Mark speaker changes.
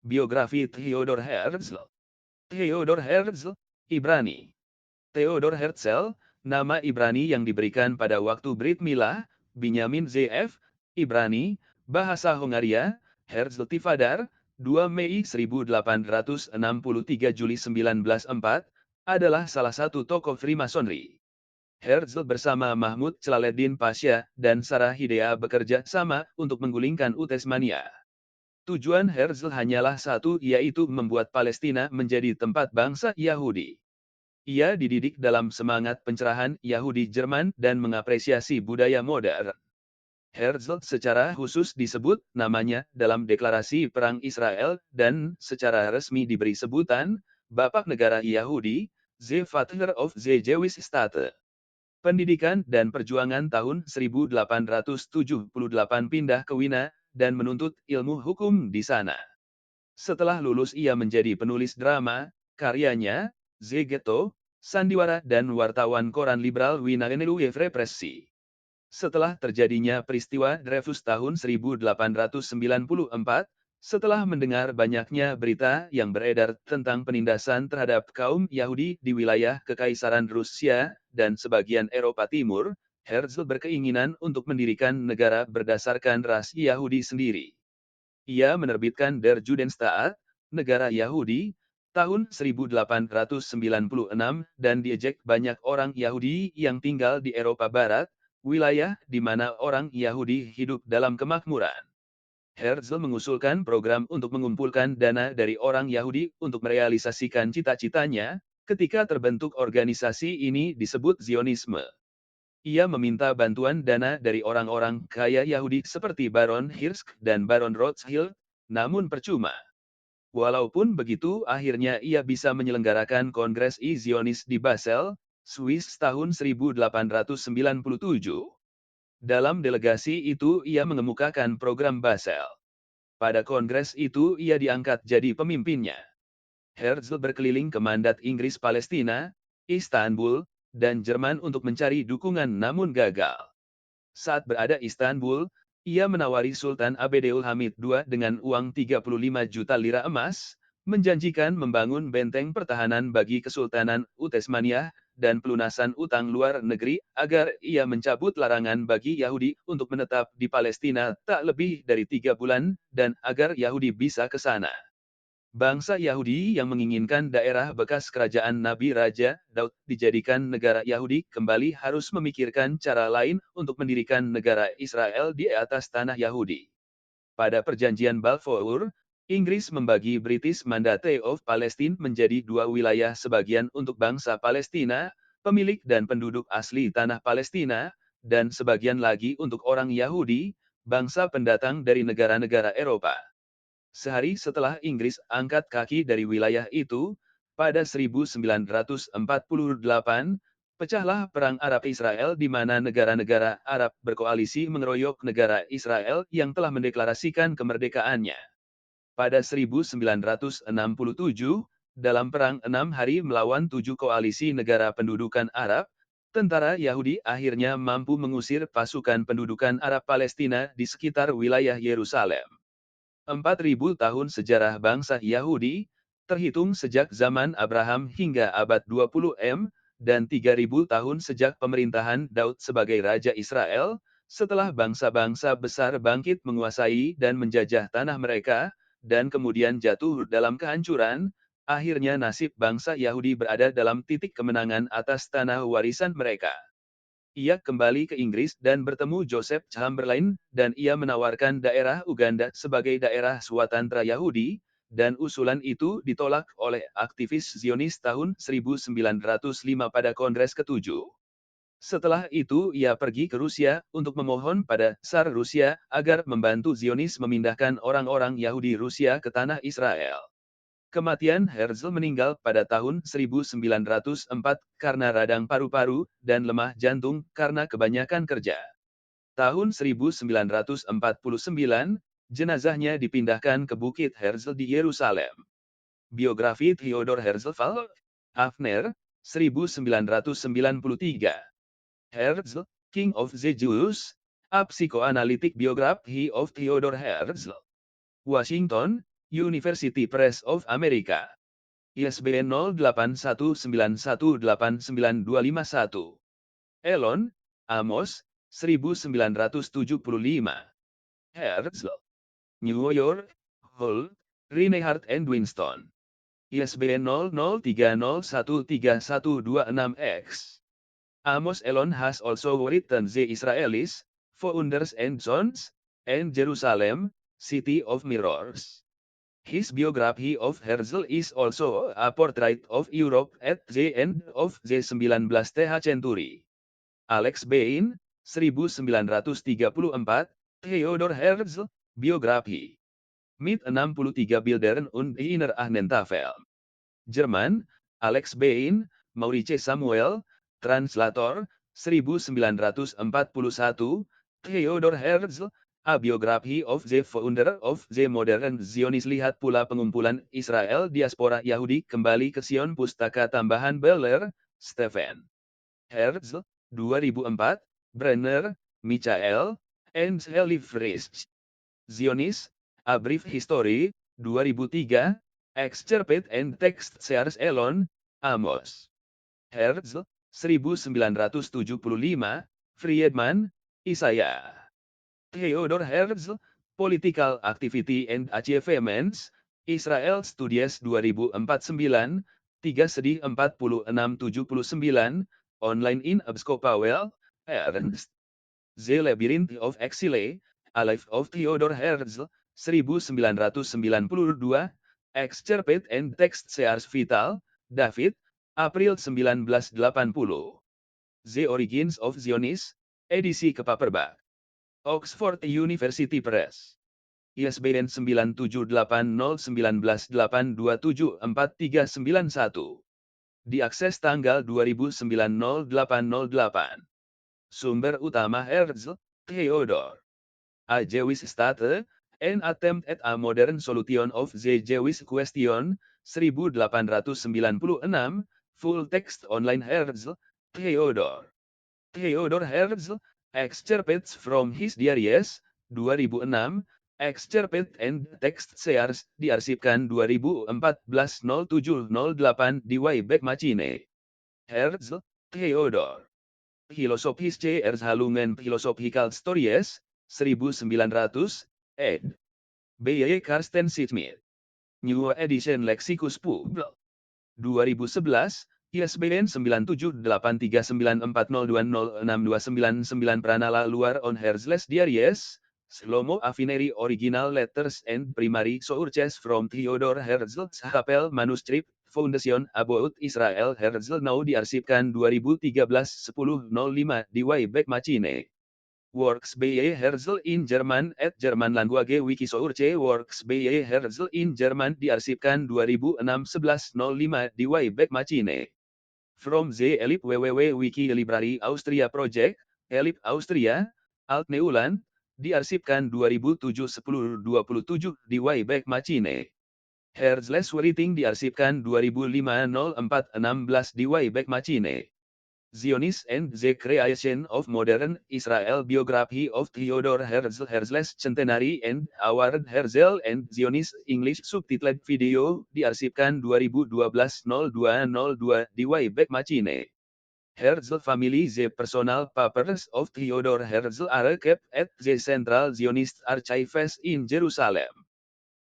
Speaker 1: Biografi Theodor Herzl. Theodor Herzl, Ibrani. Theodor Herzl, nama Ibrani yang diberikan pada waktu Brit Milah, Binyamin ZF, Ibrani, bahasa Hongaria, Herzl Tifadar, 2 Mei 1863 Juli 1904, adalah salah satu tokoh Freemasonry. Herzl bersama Mahmud Celaleddin Pasha dan Sarah Hidea bekerja sama untuk menggulingkan Uthmania. Tujuan Herzl hanyalah satu, yaitu membuat Palestina menjadi tempat bangsa Yahudi. Ia dididik dalam semangat pencerahan Yahudi Jerman dan mengapresiasi budaya modern. Herzl secara khusus disebut namanya dalam deklarasi Perang Israel dan secara resmi diberi sebutan Bapak Negara Yahudi, The Father of the Jewish State. Pendidikan dan perjuangan tahun 1878 pindah ke Wina dan menuntut ilmu hukum di sana. Setelah lulus ia menjadi penulis drama, karyanya, The Ghetto, sandiwara dan wartawan koran liberal Wina Represi. Setelah terjadinya peristiwa Dreyfus tahun 1894, setelah mendengar banyaknya berita yang beredar tentang penindasan terhadap kaum Yahudi di wilayah Kekaisaran Rusia dan sebagian Eropa Timur, Herzl berkeinginan untuk mendirikan negara berdasarkan ras Yahudi sendiri. Ia menerbitkan Der Judenstaat, Negara Yahudi, tahun 1896 dan diejek banyak orang Yahudi yang tinggal di Eropa Barat, wilayah di mana orang Yahudi hidup dalam kemakmuran. Herzl mengusulkan program untuk mengumpulkan dana dari orang Yahudi untuk merealisasikan cita-citanya, ketika terbentuk organisasi ini disebut Zionisme. Ia meminta bantuan dana dari orang-orang kaya Yahudi seperti Baron Hirsch dan Baron Rothschild, namun percuma. Walaupun begitu, akhirnya ia bisa menyelenggarakan Kongres I-Zionis di Basel, Swiss tahun 1897. Dalam delegasi itu ia mengemukakan program Basel. Pada kongres itu ia diangkat jadi pemimpinnya. Herzl berkeliling ke mandat Inggris Palestina, Istanbul, dan Jerman untuk mencari dukungan namun gagal. Saat berada Istanbul, ia menawari Sultan Abdul Hamid II dengan uang 35 juta lira emas, menjanjikan membangun benteng pertahanan bagi Kesultanan Uthmaniyah, dan pelunasan utang luar negeri, agar ia mencabut larangan bagi Yahudi untuk menetap di Palestina tak lebih dari 3 bulan, dan agar Yahudi bisa ke sana. Bangsa Yahudi yang menginginkan daerah bekas kerajaan Nabi Raja Daud dijadikan negara Yahudi kembali harus memikirkan cara lain untuk mendirikan negara Israel di atas tanah Yahudi. Pada perjanjian Balfour, Inggris membagi British Mandate of Palestine menjadi dua wilayah, sebagian untuk bangsa Palestina, pemilik dan penduduk asli tanah Palestina, dan sebagian lagi untuk orang Yahudi, bangsa pendatang dari negara-negara Eropa. Sehari setelah Inggris angkat kaki dari wilayah itu, pada 1948, pecahlah Perang Arab-Israel di mana negara-negara Arab berkoalisi mengeroyok negara Israel yang telah mendeklarasikan kemerdekaannya. Pada 1967, dalam perang 6 hari melawan 7 koalisi negara pendudukan Arab, tentara Yahudi akhirnya mampu mengusir pasukan pendudukan Arab Palestina di sekitar wilayah Yerusalem. 4.000 tahun sejarah bangsa Yahudi, terhitung sejak zaman Abraham hingga abad 20 M, dan 3.000 tahun sejak pemerintahan Daud sebagai Raja Israel, setelah bangsa-bangsa besar bangkit menguasai dan menjajah tanah mereka, dan kemudian jatuh dalam kehancuran, akhirnya nasib bangsa Yahudi berada dalam titik kemenangan atas tanah warisan mereka. Ia kembali ke Inggris dan bertemu Joseph Chamberlain, dan ia menawarkan daerah Uganda sebagai daerah Swatantra Yahudi, dan usulan itu ditolak oleh aktivis Zionis tahun 1905 pada Kongres ke-7. Setelah itu ia pergi ke Rusia untuk memohon pada Tsar Rusia agar membantu Zionis memindahkan orang-orang Yahudi Rusia ke tanah Israel. Kematian Herzl meninggal pada tahun 1904 karena radang paru-paru dan lemah jantung karena kebanyakan kerja. Tahun 1949, jenazahnya dipindahkan ke Bukit Herzl di Yerusalem. Biografi Theodor Herzl Hafner, 1993. Herzl, King of the Jews, A Psychoanalytic Biography of Theodor Herzl. Washington, University Press of America. ISBN 0819189251. Elon, Amos, 1975. Herzl, New York, Hull, Reinhardt and Winston. ISBN 0030131226. Amos Elon has also written The Israelis, Founders and Sons, and Jerusalem, City of Mirrors. His biography of Herzl is also a portrait of Europe at the end of the 19th century. Alex Bain, 1934, Theodor Herzl, Biografi. Mit 63 Bildern und Innerachten Tafel. Jerman, Alex Bain, Maurice Samuel, Translator, 1941, Theodor Herzl, A Biography of the Founder of the Modern Zionist. Lihat pula pengumpulan Israel Diaspora Yahudi Kembali ke Sion Pustaka Tambahan Beller, Stephen. Herzl, 2004, Brenner, Michael, and Shelley Frisch. Zionist, A Brief History, 2003, Excerpted and Text Sears Elon, Amos. Herzl, 1975, Friedman, Isaiah. Theodor Herzl, Political Activity and Achievements, Israel Studies 2049, 3/4679, online in Abskopawel, Ernst. The Labyrinth of Exile, A Life of Theodor Herzl, 1992, Excerpted and Text Sears Vital, David, April 1980. The Origins of Zionism, edisi kepaperback. Oxford University Press. ISBN 9780198274391. Diakses tanggal 2009-08-08. Sumber utama Herzl, Theodor. A Jewish State, An Attempt at a Modern Solution of the Jewish Question, 1896, full text online. Herzl, Theodor. Theodor Herzl, excerpts from his diaries, 2006, excerpted and text sears, diarsipkan 2014-07-08 di Wayback Machine. Herzl, Theodor. Philosophische Erzählungen Philosophical Stories, 1900, ed. B.Y. Karsten Schmidt. New Edition Lexicus Pub. 2011, ISBN 9783940206999. Pranala luar on Herzl's diaries, Shlomo Avineri Original Letters and Primary Sources from Theodor Herzl's Chapel Manuscript, Foundation About Israel. Herzl now diarsipkan 2013-10-05 di Wayback Machine. Works by Herzl in German at German Language Wikisource. Works by Herzl in German diarsipkan 2006-11-05 di Wayback Machine. From the Elip www.wiki Library Austria Project, Elip Austria, Alt Neuland, diarsipkan 2007-10-27 di Wayback Machine. Herzl's Writing diarsipkan 2005-04-16 di Wayback Machine. Zionist and the Creation of Modern Israel. Biography of Theodor Herzl. Herzl's Centenary and Award. Herzl and Zionist English subtitled video diarsipkan 2012-02-02 di Wayback Machine. Herzl Family. The Personal Papers of Theodor Herzl are kept at the Central Zionist Archives in Jerusalem.